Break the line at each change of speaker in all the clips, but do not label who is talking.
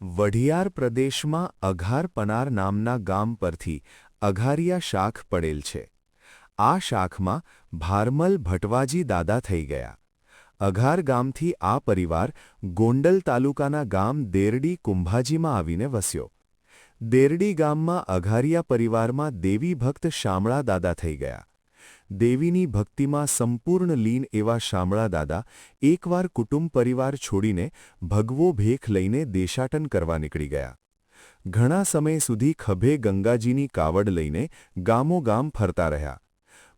વઢિયાર પ્રદેશમાં અઘારપનાર નામના ગામ પરથી અઘારિયા શાખ પડેલ છે. આ શાખમાં ભારમલ ભટવાજી દાદા થઈ ગયા. અઘાર ગામથી આ પરિવાર ગોંડલ તાલુકાના ગામ દેરડી કુંભાજીમાં આવીને વસ્યો. દેરડી ગામમાં અઘારિયા પરિવારમાં દેવી ભક્ત શામળા દાદા થઈ ગયા. દેવીની ભક્તિમાં સંપૂર્ણ લીન એવા શામળા દાદા એકવાર કુટુંબ પરિવાર છોડીને ભગવો ભેખ લઈને દેશાટન કરવા નીકળી ગયા. ઘણા સમય સુધી ખભે ગંગાજીની કાવડ લઈને ગામોગામ ફરતા રહ્યા.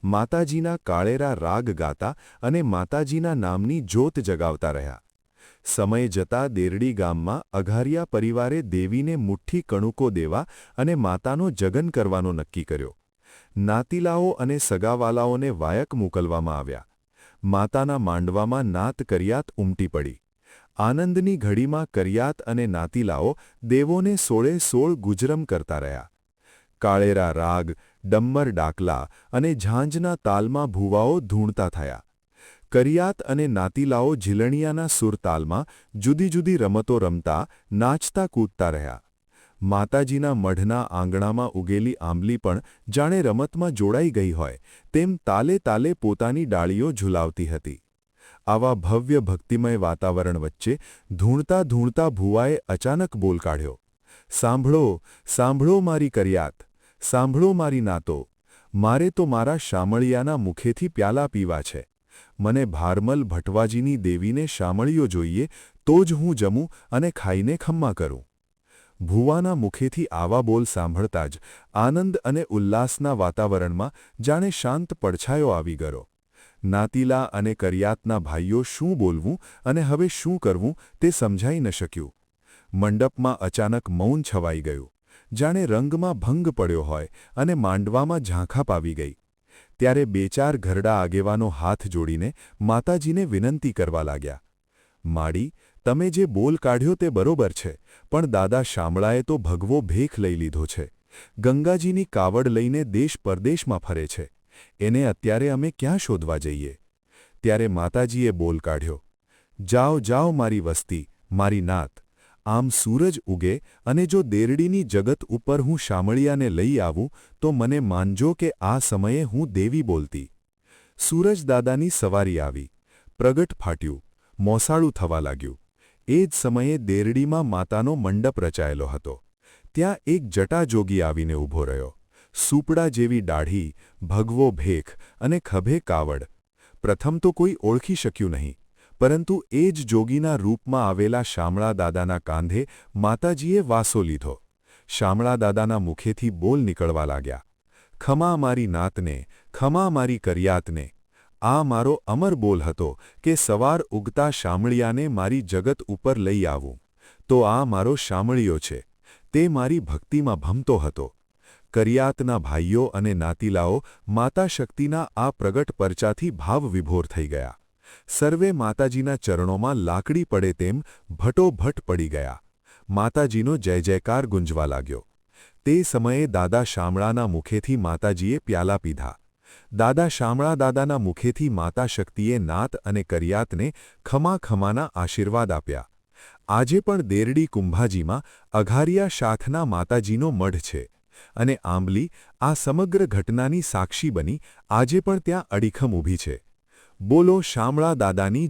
માતાજીના કાળેરા રાગ ગાતા અને માતાજીના નામની જ્યોત જગાવતા રહ્યા. સમય જતાં દેરડી ગામમાં અઘારિયા પરિવારે દેવીને મુઠ્ઠી કણુકો દેવા અને માતાનો જગન કરવાનો નક્કી કર્યો. નાતીલાઓ અને સગાવાલાઓને વાયક મોકલવામાં આવ્યા. માતાના માંડવામાં નાત કરિયાત ઉમટી પડી. આનંદની ઘડીમાં કરિયાત અને નાતીલાઓ દેવોને 16 ગુજરમ કરતા રહ્યા. કાળેરા રાગ, ડમ્મર ડાકલા અને ઝાંઝના તાલમાં ભૂવાઓ ધૂણતા થયા. કરિયાત અને નાતીલાઓ ઝીલણિયાના સુરતાલમાં જુદી જુદી રમતો રમતા, નાચતા કૂદતા રહ્યા. માતાજીના મઢના આંગણામાં ઉગેલી આંબલી પણ જાણે રમતમાં જોડાઈ ગઈ હોય તેમ તાલે તાલે પોતાની ડાળીઓ ઝુલાવતી હતી. આવા ભવ્ય ભક્તિમય વાતાવરણ વચ્ચે ધૂણતા ધૂણતા ભૂવાએ અચાનક બોલ કાઢ્યો, "સાંભળો, સાંભળો મારી કરિયાત, સાંભળો મારી નાતો. મારે તો મારા શામળિયાના મુખેથી પ્યાલા પીવા છે. મને ભારમલ ભટવાજીની દેવીને શામળીઓ જોઈએ તો જ હું જમું અને ખાઈને ખમ્મા કરું." ભૂવાના મુખેથી આવા બોલ સાંભળતા જ આનંદ અને ઉલ્લાસના વાતાવરણમાં જાણે શાંત પડછાયો આવી ગયો. નાતીલા અને કરિયાતના ભાઈઓ શું બોલવું અને હવે શું કરવું તે સમજાઈ ન શક્યું. મંડપમાં અચાનક મૌન છવાઈ ગયું, જાણે રંગમાં ભંગ પડ્યો હોય અને માંડવામાં ઝાંખા પાવી ગઈ. ત્યારે બે ચાર ઘરડા આગેવાનો હાથ જોડીને માતાજીને વિનંતી કરવા લાગ્યા, "માડી, તમે જે બોલ કાઢ્યો તે બરોબર છે, પણ દાદા શામળાએ તો ભગવો ભેખ લઈ લીધો છે. ગંગાજીની કાવડ લઈને દેશ પરદેશમાં ફરે છે. એને અત્યારે અમે ક્યાં શોધવા જઈએ?" ત્યારે માતાજીએ બોલ કાઢ્યો, "જાઓ જાઓ મારી વસ્તી, મારી નાત. આમ સૂરજ ઉગે અને જો દેરડીની જગત ઉપર હું શામળિયાને લઈ આવું તો મને માનજો કે આ સમયે હું દેવી બોલતી." સૂરજદાદાની સવારી આવી. પ્રગટ ફાટ્યું, મોસાળું થવા લાગ્યું. એ જ સમયે દેરડીમાં માતાનો મંડપ રચાયેલો હતો. ત્યાં એક જટાજોગી આવીને ઊભો રહ્યો. સૂપડા જેવી દાઢી, ભગવો ભેખ અને ખભે કાવડ. પ્રથમ તો કોઈ ઓળખી શક્યું નહીં, પરંતુ એ જ જોગીના રૂપમાં આવેલા શામળા દાદાના કાંધે માતાજીએ વાસો લીધો. શામળા દાદાના મુખેથી બોલ નીકળવા લાગ્યા, "ખમા મારી નાતને, ખમા મારી કરિયાતને." આ મારો અમર બોલ હતો કે સવાર ઉગતા શામળિયાને મારી જગત ઉપર લઈ આવું. તો આ મારો શામળિયો છે. તે મારી ભક્તિમાં ભમતો હતો. કરિયાતના ભાઈઓ અને નાતીલાઓ માતા શક્તિના આ પ્રગટ પરચાથી ભાવવિભોર થઈ ગયા. સર્વે માતાજીના ચરણોમાં લાકડી પડે તેમ ભટોભટ પડી ગયા. માતાજીનો જય જયકાર ગુંજવા લાગ્યો. તે સમયે દાદા શામળાના મુખેથી માતાજીએ પ્યાલા પીધા. દાદા શામળા દાદાના મુખેથી માતા શક્તિએ નાત અને કરિયાતને ખમા ખમાના આશીર્વાદ આપ્યા. આજે પણ દેરડી કુંભાજીમાં અઘારિયા શાખના માતાજીનો મઢ છે અને આંબલી આ સમગ્ર ઘટનાની સાક્ષી બની આજે પણ ત્યાં અડીખમ ઊભી છે. બોલો શામળા દાદાની